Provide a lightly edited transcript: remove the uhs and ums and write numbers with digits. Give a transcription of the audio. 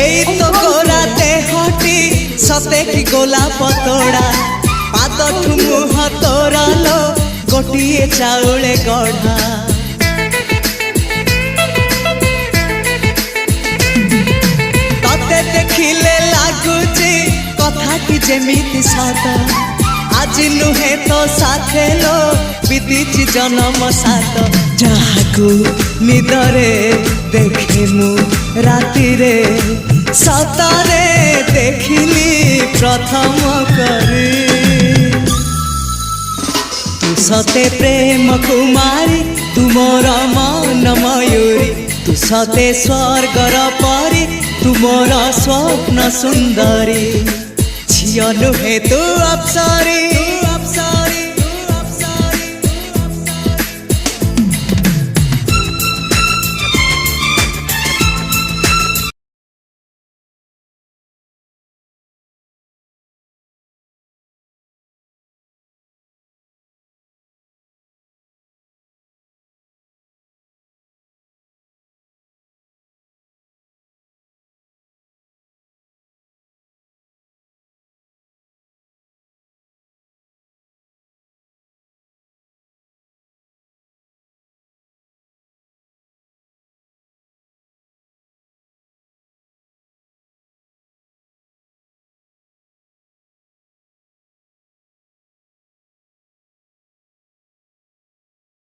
এই তো গোরা দেহটি সতে কি গোলাপ তোড়া পাদঠু মুহ তোরালো গোটিয়ে চাউলে গঢ়া ততে দেখিলে লাগুছি কথাটি যেমিতি সত আজি নুহে তো সাথে লো বিদিছি জনম সাত যাহাকু নিদরে দেখে মু রাতিরে সতরে দেখিলি প্রথম করে তু সতে প্রেম কুমারী তুমর মন ময়ূরী তু সতে স্বর্গর পরি তুমর স্বপ্ন সুন্দরী ঝিও নুহে তু অপ্সরী